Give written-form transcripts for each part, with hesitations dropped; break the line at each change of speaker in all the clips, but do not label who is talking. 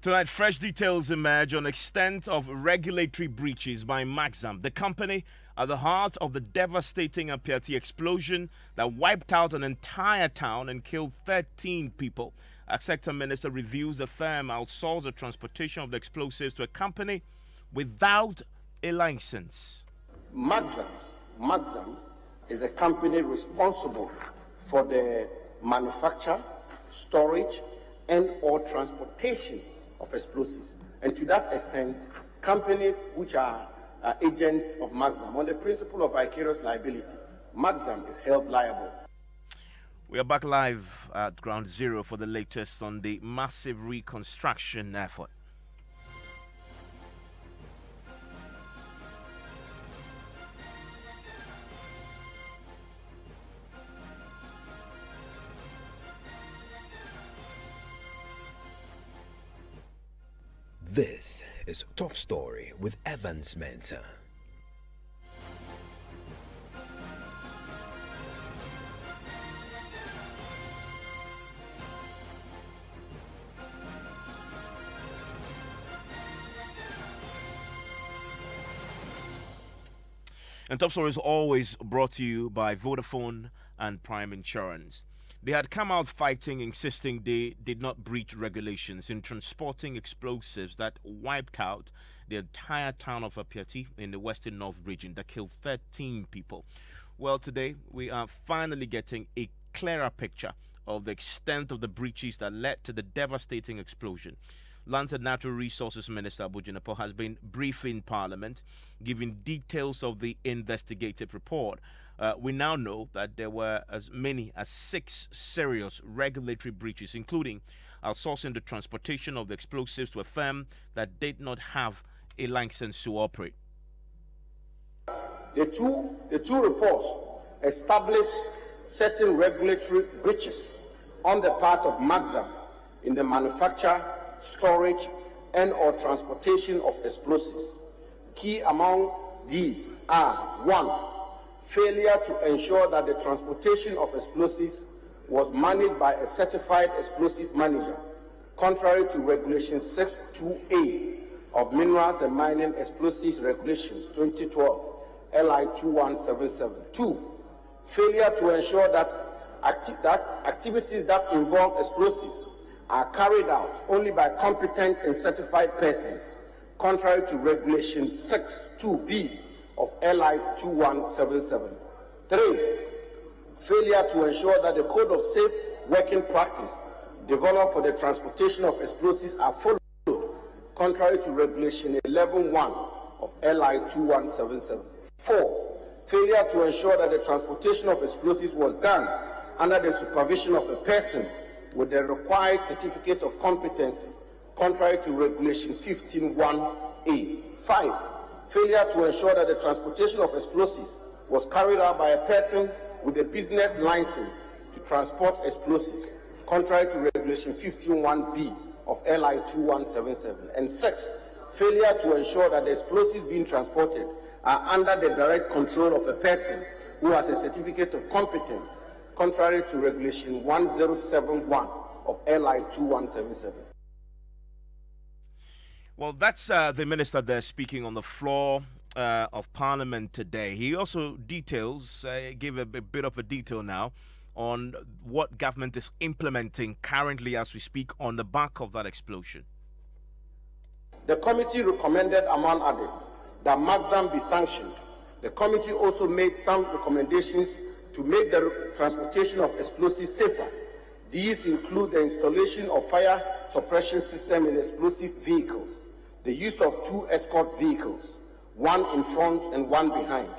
Tonight, fresh details emerge on extent of regulatory breaches by Maxam, the company at the heart of the devastating Apiati explosion that wiped out an entire town and killed 13 people. A sector minister reveals the firm outsourced the transportation of the explosives to a company without a license.
Maxam is a company responsible for the manufacture, storage, and/or transportation of explosives, and to that extent, companies which are agents of Maxam, on the principle of vicarious liability, Maxam is held liable.
We are back live at Ground Zero for the latest on the massive reconstruction effort.
This is Top Story with Evans Mensah.
And Top Story is always brought to you by Vodafone and Prime Insurance. They had come out fighting, insisting they did not breach regulations in transporting explosives that wiped out the entire town of Apiati in the Western North region that killed 13 people. Well, today we are finally getting a clearer picture of the extent of the breaches that led to the devastating explosion. Land and Natural Resources Minister Abu Jinapo has been briefing Parliament, giving details of the investigative report. We now know that there were as many as 6 serious regulatory breaches, including outsourcing the transportation of the explosives to a firm that did not have a license to operate.
The two reports established certain regulatory breaches on the part of Maxam in the manufacture, storage, and/or transportation of explosives. Key among these are: 1. Failure to ensure that the transportation of explosives was managed by a certified explosive manager, contrary to Regulation 6.2a of Minerals and Mining Explosives Regulations 2012, LI 2177. 2. Failure to ensure that activities that involve explosives are carried out only by competent and certified persons, contrary to Regulation 6.2b of LI 2177. 3. Failure to ensure that the Code of Safe Working Practice developed for the transportation of explosives are followed, contrary to Regulation 11.1 of LI 2177. 4. Failure to ensure that the transportation of explosives was done under the supervision of a person with the required certificate of competency, contrary to Regulation 15.1a. 5. Failure to ensure that the transportation of explosives was carried out by a person with a business license to transport explosives, contrary to Regulation 15.1b of LI 2177. And 6. Failure to ensure that the explosives being transported are under the direct control of a person who has a certificate of competence, contrary to Regulation 1071 of LI 2177.
Well, that's the minister there speaking on the floor of Parliament today. He also details, gave a bit of a detail now on what government is implementing currently as we speak on the back of that explosion.
The committee recommended, among others, that Maxam be sanctioned. The committee also made some recommendations to make the transportation of explosives safer. These include the installation of fire suppression system in explosive vehicles, the use of 2 escort vehicles, 1 in front and 1 behind,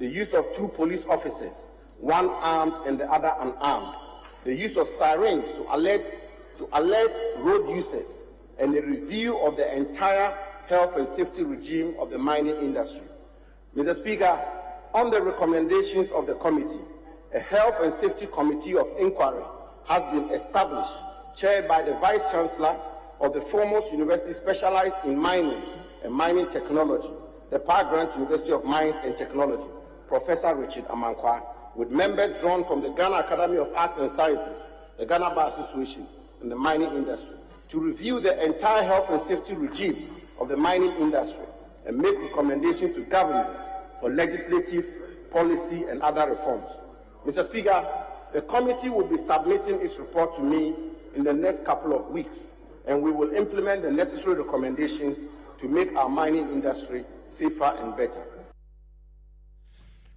the use of 2 police officers, 1 armed and the other unarmed, the use of sirens to alert road users, and a review of the entire health and safety regime of the mining industry. Mr. Speaker, on the recommendations of the committee, a Health and Safety Committee of Inquiry has been established, chaired by the Vice Chancellor of the foremost university specialized in mining and mining technology, the Power Grant University of Mines and Technology, Professor Richard Amankwa, with members drawn from the Ghana Academy of Arts and Sciences, the Ghana Bar Association, and the mining industry. to review the entire health and safety regime of the mining industry and make recommendations to government for legislative, policy, and other reforms. Mr. Speaker, the committee will be submitting its report to me in the next couple of weeks, and we will implement the necessary recommendations to make our mining industry safer and better.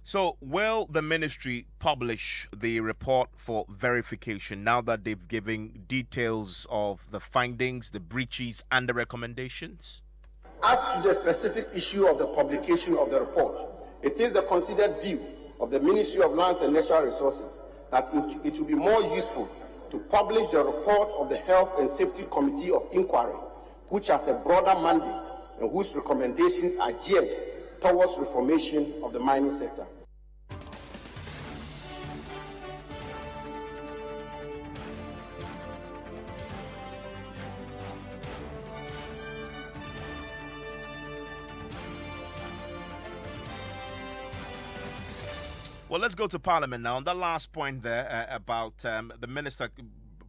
So, will the ministry publish the report for verification now that they've given details of the findings, the breaches, and the recommendations?
As to the specific issue of the publication of the report, it is the considered view of the Ministry of Lands and Natural Resources that it will be more useful to publish the report of the Health and Safety Committee of Inquiry, which has a broader mandate and whose recommendations are geared towards reformation of the mining sector.
Well, let's go to Parliament now. On the last point there about the minister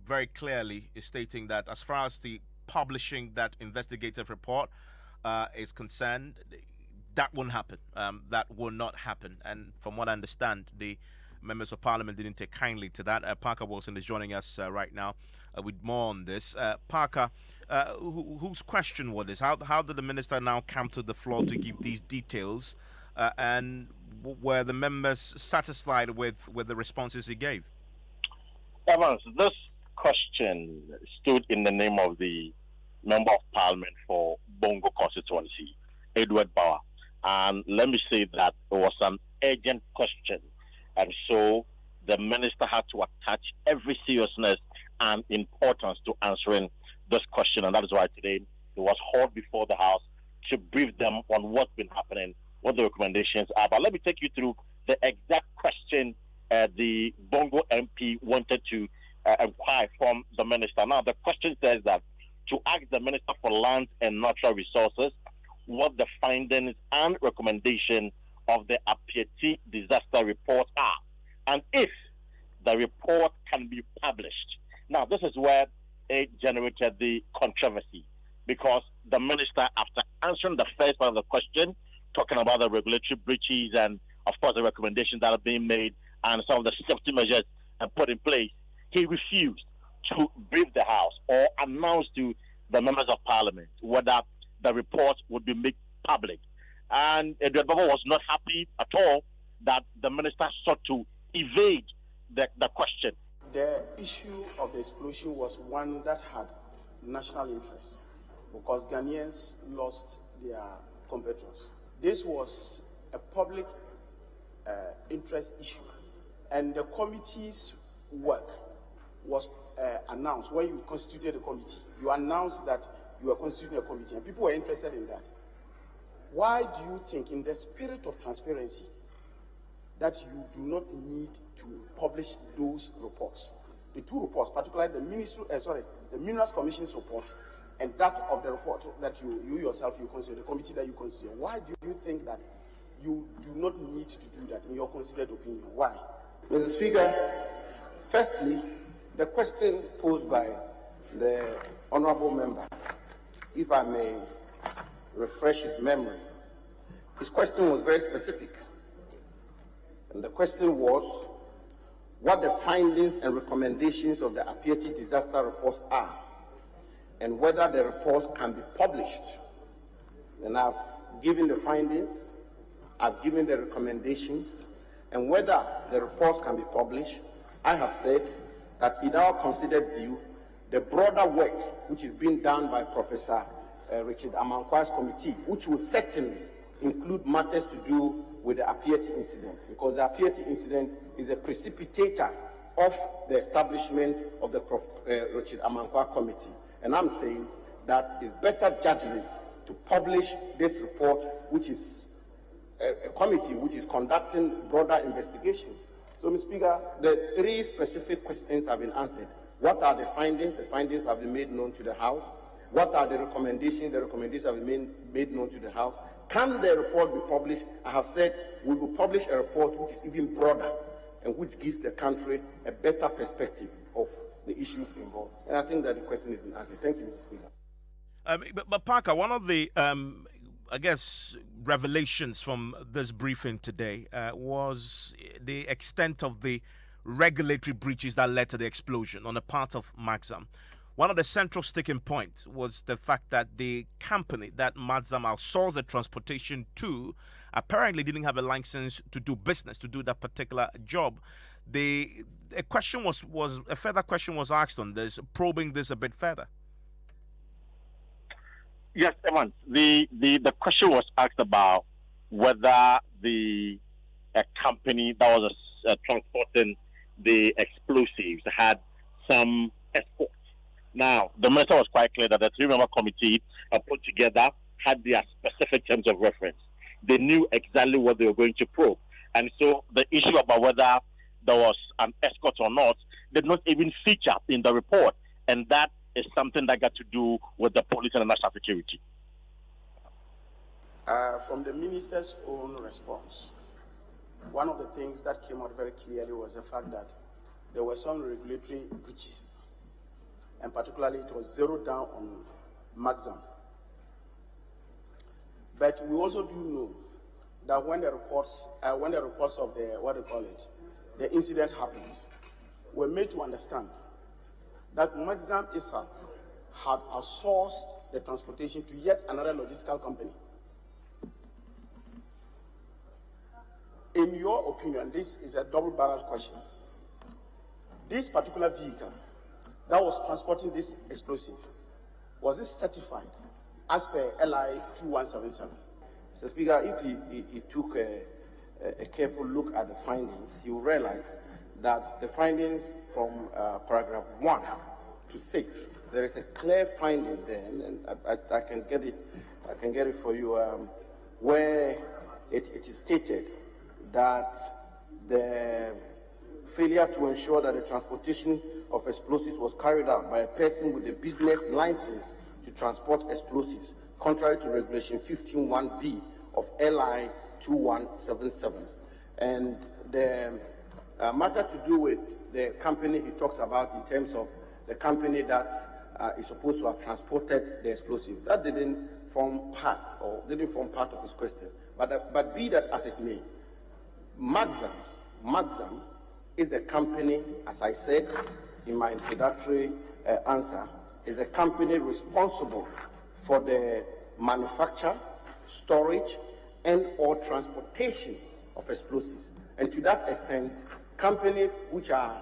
very clearly is stating that as far as the publishing that investigative report is concerned, that won't happen. That will not happen. And from what I understand, the members of Parliament didn't take kindly to that. Parker Wilson is joining us right now with more on this. Parker, whose question was this? How did the minister now come to the floor to give these details? And were the members satisfied with the responses he gave?
Evans, this question stood in the name of the Member of Parliament for Bongo constituency, Edward Bauer. And let me say that it was an urgent question. And so the minister had to attach every seriousness and importance to answering this question. And that is why today it was hauled before the House to brief them on what's been happening, what the recommendations are. But let me take you through the exact question the Bongo MP wanted to inquire from the minister. Now, the question says that to ask the Minister for Lands and Natural Resources what the findings and recommendation of the Apieti disaster report are, and if the report can be published. Now, this is where it generated the controversy, because the minister, after answering the first part of the question, talking about the regulatory breaches and, of course, the recommendations that are being made and some of the safety measures put in place, he refused to brief the House or announce to the members of Parliament whether the report would be made public. And Edward Baba was not happy at all that the minister sought to evade the question.
The issue of the explosion was one that had national interest because Ghanaians lost their compatriots. This was a public interest issue, and the committee's work was announced when you constituted the committee. You announced that you were constituting a committee, and people were interested in that. Why do you think, in the spirit of transparency, that you do not need to publish those reports? The two reports, particularly the Minerals Commission's report and that of the report that you yourself consider, the committee that you consider. Why do you think that you do not need to do that in your considered opinion? Why?
Mr. Speaker, firstly, the question posed by the honourable member, if I may refresh his memory, his question was very specific. And the question was what the findings and recommendations of the Apieti disaster reports are, and whether the reports can be published. And I've given the findings, I've given the recommendations, and whether the reports can be published, I have said that in our considered view, the broader work which is being done by Professor Richard Amankwa's committee, which will certainly include matters to do with the Apieti incident, because the Apieti incident is a precipitator of the establishment of the Richard Amankwa committee. And I'm saying that it's better judgment to publish this report, which is a committee which is conducting broader investigations. So, Mr. Speaker, the three specific questions have been answered. What are the findings? The findings have been made known to the House. What are the recommendations? The recommendations have been made known to the House. Can the report be published? I have said we will publish a report which is even broader and which gives the country a better perspective of
the issues involved. And I think that the question has been answered. Thank you, Mr. Speaker.
But Parker, one of the, I guess, revelations from this briefing today was the extent of the regulatory breaches that led to the explosion on the part of Maxam. One of the central sticking points was the fact that the company that Maxam outsourced the transportation to apparently didn't have a license to do business, to do that particular job. A further question was asked on this, probing this a bit further.
Yes, Evans. The question was asked about whether the company that was transporting the explosives had some escort. Now, the minister was quite clear that the three-member committee put together had their specific terms of reference. They knew exactly what they were going to probe. And so the issue about whether there was an escort or not did not even feature in the report. And that is something that got to do with the police and national security.
From the minister's own response, one of the things that came out very clearly was the fact that there were some regulatory breaches, and particularly it was zeroed down on Maxam. But we also do know that when the reports of the incident happened, were made to understand that Maxam itself had outsourced the transportation to yet another logistical company. In your opinion, this is a double-barreled question. This particular vehicle that was transporting this explosive, was it certified as per LI 2177?
So, Speaker, if he took a careful look at the findings, he will realize that the findings from paragraph 1 to 6, there is a clear finding there, and I can get it for you, where it is stated that the failure to ensure that the transportation of explosives was carried out by a person with a business license to transport explosives, contrary to Regulation 15(1)(b) of LI 2177. And the matter to do with the company he talks about in terms of the company that is supposed to have transported the explosives, that didn't form part of his question. But be that as it may, Maxam is the company, as I said in my introductory answer, is the company responsible for the manufacture, storage, and or transportation of explosives. And to that extent, companies which are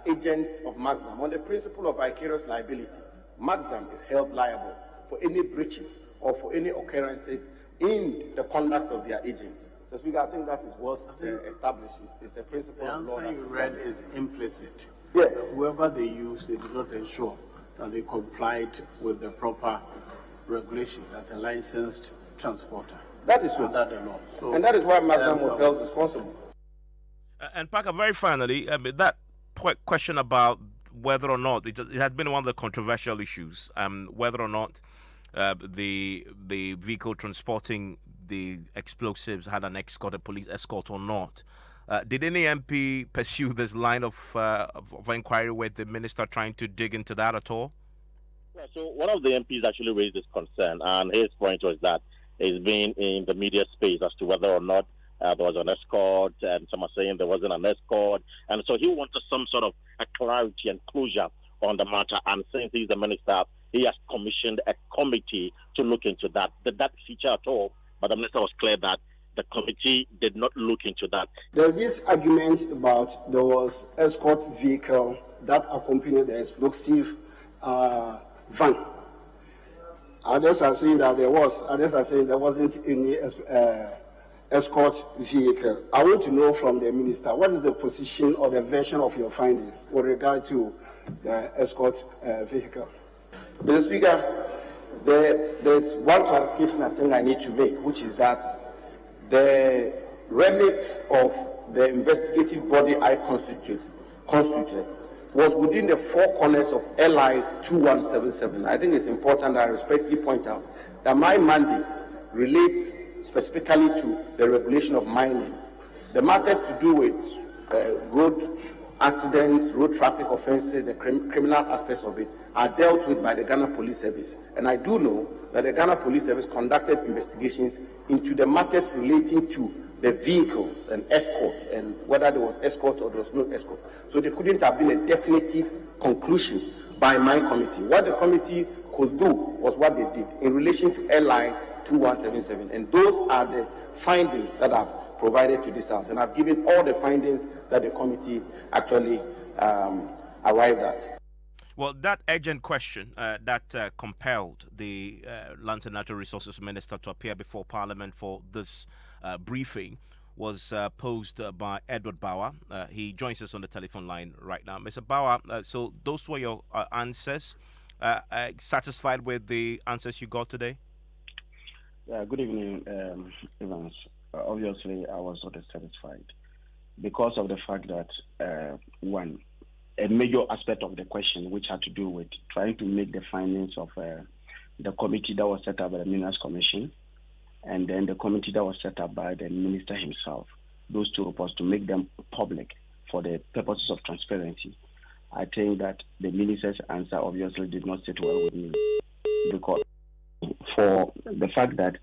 agents of Maxam, on the principle of vicarious liability, Maxam is held liable for any breaches or for any occurrences in the conduct of their agents. So, Speaker, I think that is well established. It's a principle of law.
The answer you read is implicit.
Yes.
Whoever they used, they did not ensure that they complied with the proper regulations as a licensed transporter.
That is so.
Under the law. So,
and that is why Maxam was held responsible.
And Parker, very finally, that question about whether or not it had been one of the controversial issues, whether or not the vehicle transporting the explosives had an escort, a police escort or not. Did any MP pursue this line of inquiry with the minister trying to dig into that at all?
Yeah, so one of the MPs actually raised this concern, and his point was that it's been in the media space as to whether or not there was an escort, and some are saying there wasn't an escort, and so he wanted some sort of a clarity and closure on the matter. And since he's the minister, he has commissioned a committee to look into that. Did that feature at all? But the minister was clear that the committee did not look into that.
There's this argument about there was escort vehicle that accompanied the explosive van. Others are saying that there was. Others are saying there wasn't any escort vehicle. I want to know from the minister, what is the position or the version of your findings with regard to the escort vehicle?
Mr. Speaker, there's one clarification I think I need to make, which is that the remit of the investigative body I constituted was within the four corners of LI 2177. I think it's important that I respectfully point out that my mandate relates specifically to the regulation of mining. The matters to do with road
accidents, road traffic offences, the criminal aspects of it are dealt with by the Ghana Police Service. And I do know that the Ghana Police Service conducted investigations into the matters relating to the vehicles and escort, and whether there was escort or there was no escort. So there couldn't have been a definitive conclusion by my committee. What the committee could do was what they did in relation to LI 2177. And those are the findings that I've provided to this House. And I've given all the findings that the committee actually arrived at.
Well, that urgent question that compelled the Lands and Natural Resources Minister to appear before Parliament for this briefing was posed by Edward Bauer. He joins us on the telephone line right now. Mr. Bauer, so those were your answers. Satisfied with the answers you got today?
Good evening, Evans. Obviously, I was not satisfied because of the fact that, one, a major aspect of the question, which had to do with trying to make the findings of the committee that was set up by the Minerals Commission, and then the committee that was set up by the minister himself, those two reports, to make them public for the purposes of transparency. I think that the minister's answer obviously did not sit well with me, because for the fact that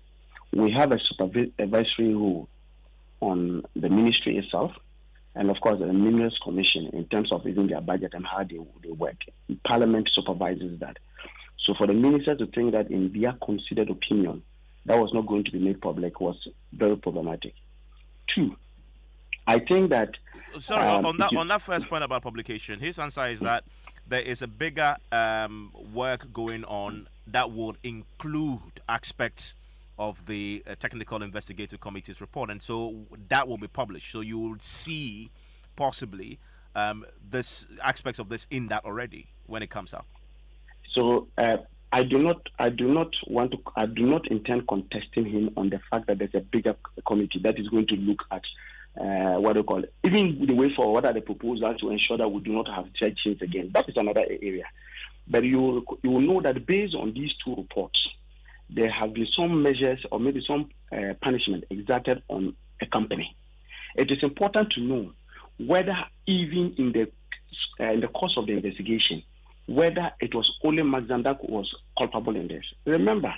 we have a supervisory rule on the ministry itself, and of course the Minerals Commission in terms of even their budget and how they work. Parliament supervises that. So for the minister to think that in their considered opinion that was not going to be made public was very problematic. Two, I think that...
Sorry, on that first point about publication, his answer is that there is a bigger work going on that would include aspects of the Technical Investigative Committee's report, and so that will be published. So you will see possibly this aspects of this in that already when it comes out.
So I do not intend contesting him on the fact that there's a bigger committee that is going to look at what they call it, even the way forward. What are the proposals to ensure that we do not have change again? That is another area. But you will know that based on these two reports, there have been some measures or maybe some punishment exerted on a company. It is important to know whether even in the course of the investigation, whether it was only Maxam that was culpable in this. Remember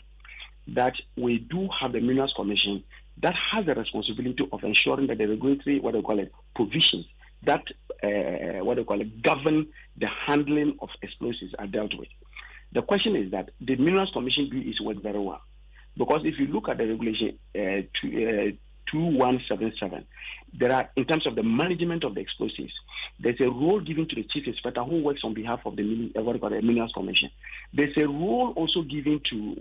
that we do have the Minerals Commission that has the responsibility of ensuring that the regulatory, provisions that, govern the handling of explosives are dealt with. The question is that the Minerals Commission do its work very well. Because if you look at the regulation 2177, there are, in terms of the management of the explosives, there's a role given to the chief inspector who works on behalf of the Minerals Commission. There's a role also given to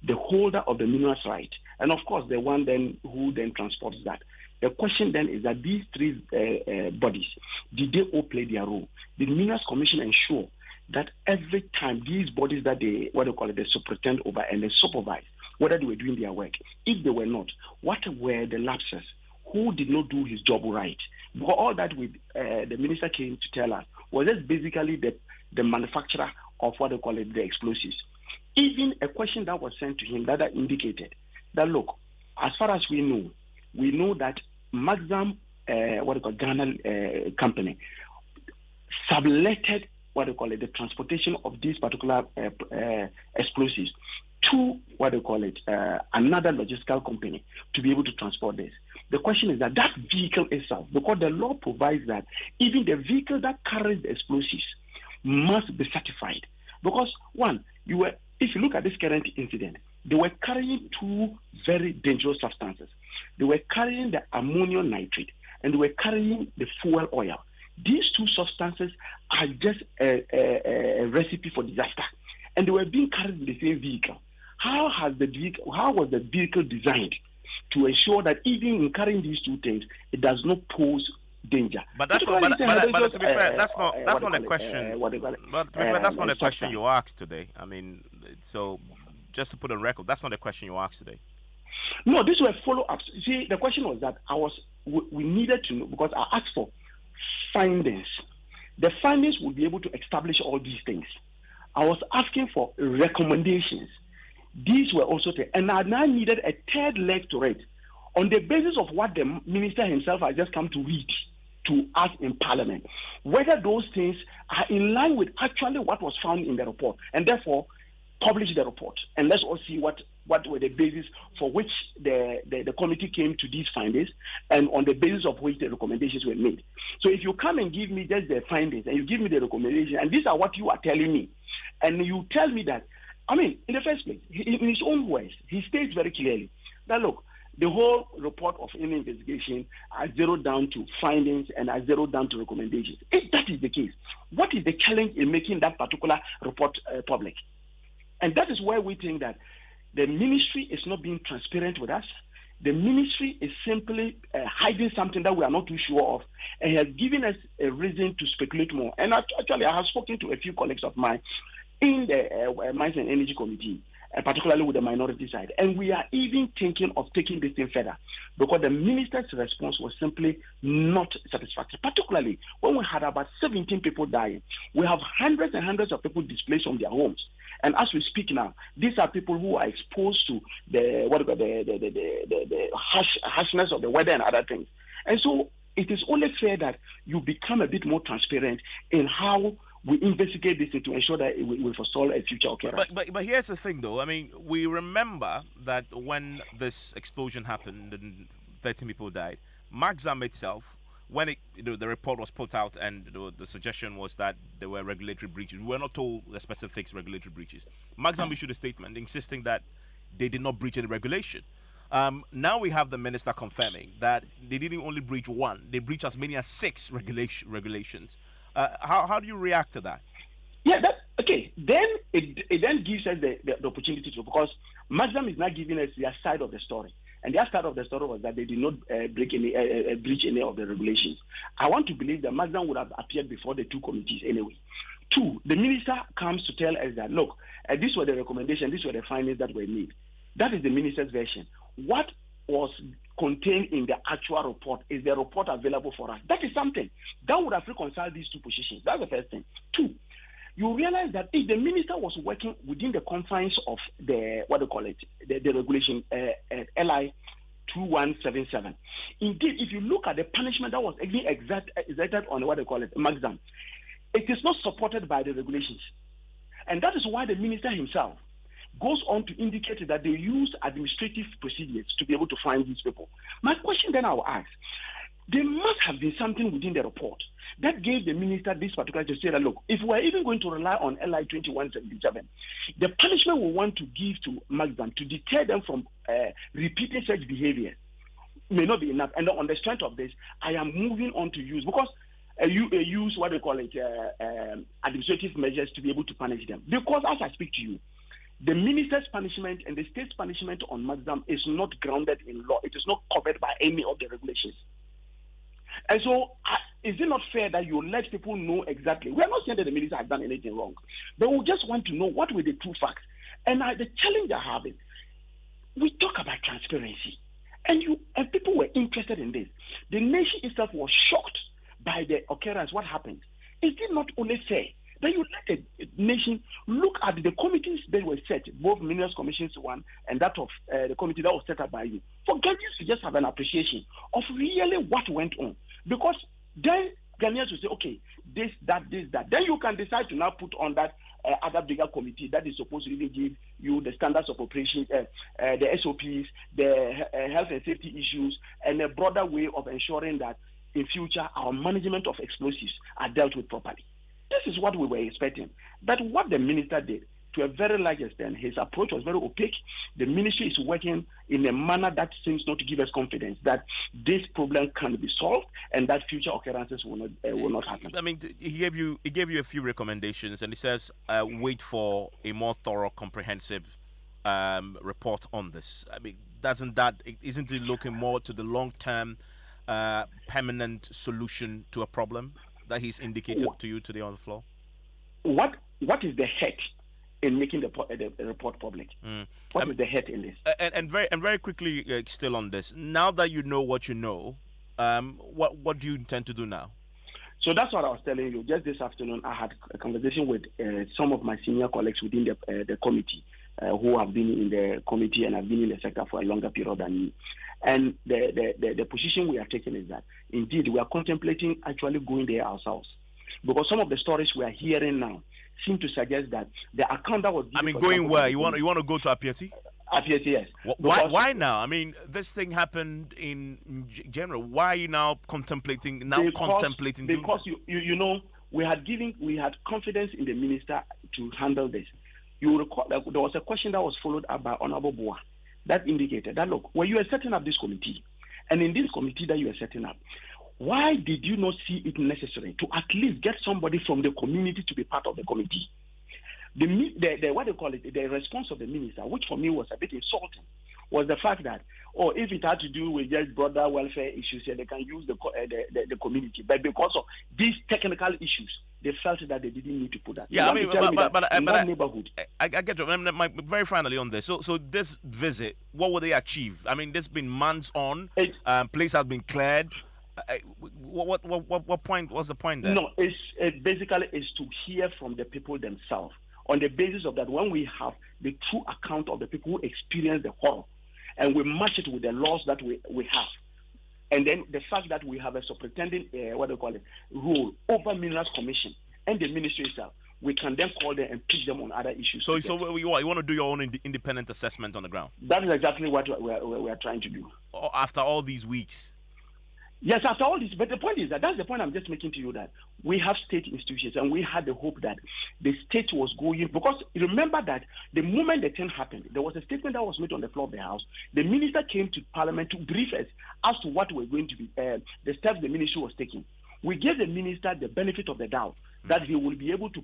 the holder of the minerals right, and of course the one then who then transports that. The question then is that these three bodies, did they all play their role? Did the Minerals Commission ensure that every time these bodies that they superintend over and they supervise, whether they were doing their work? If they were not, what were the lapses? Who did not do his job right? Because all that the minister came to tell us was just basically the manufacturer of the explosives. Even a question that was sent to him that indicated that, look, as far as we know that Maxam, Ghana company, subletted the transportation of these particular explosives to another logistical company to be able to transport this. The question is that vehicle itself, because the law provides that even the vehicle that carries the explosives must be certified. Because one, if you look at this current incident, they were carrying two very dangerous substances. They were carrying the ammonium nitrate and they were carrying the fuel oil. These two substances are just a recipe for disaster, and they were being carried in the same vehicle. How was the vehicle designed to ensure that even in carrying these two things, it does not pose danger?
But to be fair, that's not the question. But to be fair, that's not the question you asked today. I mean, so just to put on record, that's not the question you asked today.
No, these were follow-ups. See, the question was that we needed to know, because I asked for findings. The findings would be able to establish all these things. I was asking for recommendations. These were also and I now needed a third leg to it on the basis of what the minister himself has just come to read to us in Parliament, whether those things are in line with actually what was found in the report, and therefore publish the report, and let's all see what were the basis for which the committee came to these findings, and on the basis of which the recommendations were made. So if you come and give me just the findings, and you give me the recommendation, and these are what you are telling me, and you tell me that, I mean, in the first place, in his own words, he states very clearly that, look, the whole report of any investigation are zeroed down to findings and are zeroed down to recommendations. If that is the case, what is the challenge in making that particular report public? And that is why we think that the ministry is not being transparent with us. The ministry is simply hiding something that we are not too sure of, and has given us a reason to speculate more. And actually, I have spoken to a few colleagues of mine in the Mines and Energy Committee, particularly with the minority side. And we are even thinking of taking this thing further, because the minister's response was simply not satisfactory, particularly when we had about 17 people dying. We have hundreds and hundreds of people displaced from their homes. And as we speak now, these are people who are exposed to the harshness of the weather and other things. And so it is only fair that you become a bit more transparent in how we investigate this to ensure that we forestall a future occurrence.
But here's the thing, though. I mean, we remember that when this explosion happened and 13 people died, Maxam itself, when the report was put out and the suggestion was that there were regulatory breaches, we were not told the specific regulatory breaches. Maxam issued a statement insisting that they did not breach any regulation. Now we have the minister confirming that they didn't only breach one; they breached as many as 6 regulations. How do you react to that?
Yeah, okay. Then it then gives us the opportunity to, because Maxam is not giving us their side of the story. And their side of the story was that they did not breach any of the regulations. I want to believe that Maxam would have appeared before the 2 committees anyway. 2, the minister comes to tell us that, look, these were the recommendations, these were the findings that were made. That is the minister's version. What was contained in the actual report? Is the report available for us? That is something that would have reconciled these 2 positions. That's the first thing. 2, you realize that if the minister was working within the confines of the the regulation LI 2177, indeed, if you look at the punishment that was exacted on Maxam, it is not supported by the regulations, and that is why the minister himself goes on to indicate that they use administrative procedures to be able to find these people. My question then I will ask, there must have been something within the report that gave the minister this particular to say that, look, if we're even going to rely on LI 2177, the punishment we want to give to Maxam to deter them from repeating such behavior may not be enough. And on the strength of this, I am moving on to use, because use administrative measures to be able to punish them. Because as I speak to you, the minister's punishment and the state's punishment on Maxam is not grounded in law. It is not covered by any of the regulations. And so, is it not fair that you let people know exactly? We are not saying that the minister has done anything wrong, but we just want to know what were the true facts. And the challenge I have is, we talk about transparency, and people were interested in this. The nation itself was shocked by the occurrence. What happened? Is it not only fair that you let the nation look at the committees that were set, both Minerals Commission's one and that of the committee that was set up by you, for Ghanaians to just have an appreciation of really what went on? Because then Ghanaians will say, okay, this, that. Then you can decide to now put on that other bigger committee that is supposed to even give you the standards of operation, the SOPs, the health and safety issues, and a broader way of ensuring that in future our management of explosives are dealt with properly. This is what we were expecting. But what the minister did, to a very large extent, his approach was very opaque. The ministry is working in a manner that seems not to give us confidence that this problem can be solved and that future occurrences will not happen.
I mean, he gave you a few recommendations, and he says wait for a more thorough, comprehensive report on this. I mean, isn't it looking more to the long-term, permanent solution to a problem that he's indicated to you today on the floor?
What is the head in making the report public? What is the head in this?
And very quickly, still on this. Now that you know what you know, what do you intend to do now?
So that's what I was telling you. Just this afternoon, I had a conversation with some of my senior colleagues within the committee, who have been in the committee and have been in the sector for a longer period than me. And the position we are taking is that, indeed, we are contemplating actually going there ourselves. Because some of the stories we are hearing now seem to suggest that the account that was given...
I mean, going where? You want to go to Apieti?
Apieti, yes.
Why now? I mean, this thing happened in general. Why are you now contemplating doing that?
Because you know, we had confidence in the minister to handle this. You recall that there was a question that was followed up by Honorable Boa that indicated that, look, when you are setting up this committee, and in this committee that you are setting up, why did you not see it necessary to at least get somebody from the community to be part of the committee? The what they call it, the response of the minister, which for me was a bit insulting, was the fact that, if it had to do with just broader welfare issues, they can use the community. But because of these technical issues, they felt that they didn't need to put that.
Yeah, I mean, but
neighborhood.
I get you. Very finally on this. So this visit, what will they achieve? I mean, this has been months on. Place has been cleared. What point? What's the point there?
No, it basically is to hear from the people themselves. On the basis of that, when we have the true account of the people who experience the horror, and we match it with the laws that we have, and then the fact that we have a superintendent, rule over Minerals Commission and the ministry itself, we can then call them and pitch them on other issues.
So you want to do your own independent assessment on the ground?
That is exactly what we are trying to do.
After all these weeks?
Yes, after all this. But the point is that's the point I'm just making to you, that we have state institutions, and we had the hope that the state was going, because remember that the moment the thing happened, there was a statement that was made on the floor of the House. The minister came to Parliament to brief us as to what were going to be the steps the ministry was taking. We gave the minister the benefit of the doubt that he will be able to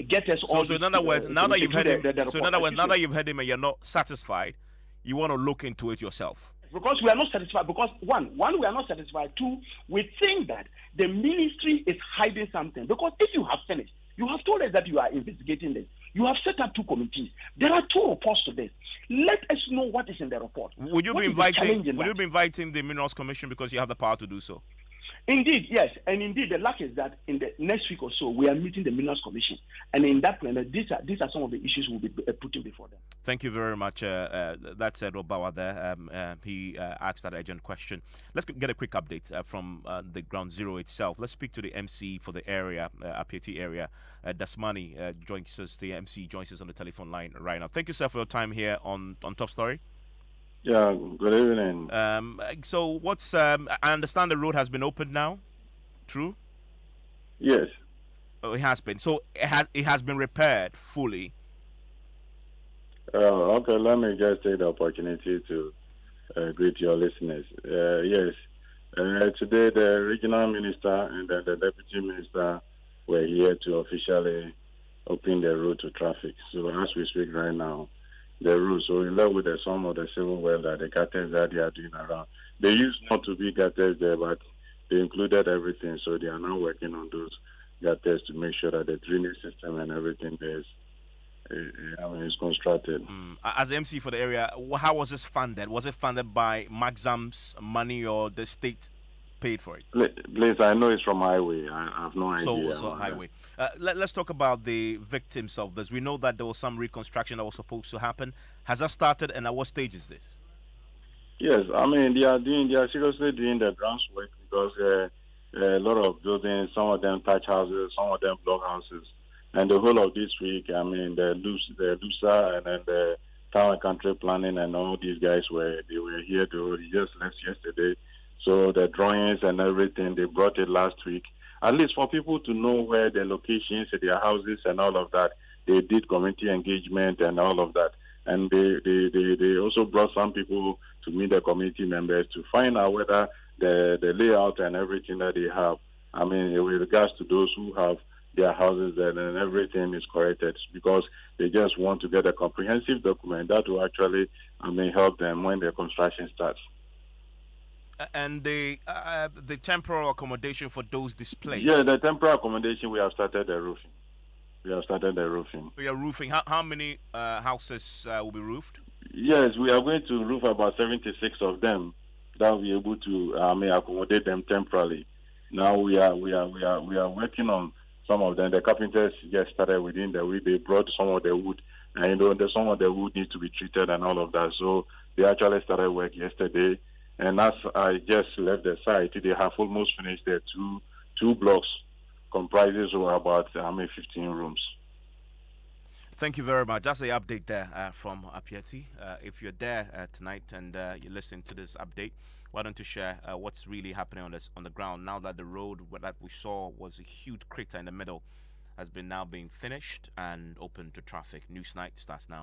get us all.
So in other words, now that you've heard him, now that you've heard him and you're not satisfied, you want to look into it yourself.
Because we are not satisfied. Because one, we are not satisfied. Two, we think that the ministry is hiding something. Because if you have finished, you have told us that you are investigating this. You have set up 2 committees. There are 2 reports to this. Let us know what is in the report.
Would you be inviting the Minerals Commission because you have the power to do so?
Indeed, yes. And indeed, the luck is that in the next week or so, we are meeting the Minerals Commission. And in that plan, these are some of the issues we'll be putting before them.
Thank you very much. That's Obawa there. He asked that urgent question. Let's get a quick update from the ground zero itself. Let's speak to the MC for the area, Apieti area. Dasmani joins us. The MC joins us on the telephone line right now. Thank you, sir, for your time here on Top Story.
Yeah, good evening.
So what's I understand the road has been opened now. True?
Yes.
Oh, it has been. So it has been repaired fully.
Okay, let me just take the opportunity to greet your listeners. Yes, today the regional minister and the deputy minister were here to officially open the road to traffic. So as we speak right now, the road, so in love with some of the civil well that the gutters that they are doing around. They used not to be gutters there, but they included everything. So they are now working on those gutters to make sure that the drainage system and everything there is constructed.
As MC for the area, how was this funded? Was it funded by Maxam's money or the state paid for it?
Please, I know it's from highway. I have no idea.
So highway. Let's talk about the victims of this. We know that there was some reconstruction that was supposed to happen. Has that started, and at what stage is this?
Yes, I mean they are seriously doing the groundwork because a lot of buildings, some of them thatch houses, some of them block houses, and the whole of this week, I mean the LUSA and then the town and country planning and all these guys were here. They just left yesterday. So the drawings and everything, they brought it last week. At least for people to know where the locations, their houses and all of that. They did community engagement and all of that. And they also brought some people to meet the community members to find out whether the layout and everything that they have, I mean, with regards to those who have their houses there and everything is corrected, because they just want to get a comprehensive document that will actually, I mean, help them when the construction starts.
And the temporary accommodation for those displaced?
Yeah, the temporary accommodation, we have started the roofing. We are roofing.
How many houses will be roofed?
Yes, we are going to roof about 76 of them. That will be able to accommodate them temporarily. Now we are working on some of them. The carpenters just started within the week. They brought some of the wood And there's some of them who need to be treated and all of that. So they actually started work yesterday, and as I just left the site, they have almost finished their two blocks, comprises of about 15 rooms.
Thank you very much. That's the update there from Apiati. If you're there tonight and you're listening to this update, why don't you share what's really happening on the ground now that the road that we saw was a huge crater in the middle has been now being finished and open to traffic. News Night starts now.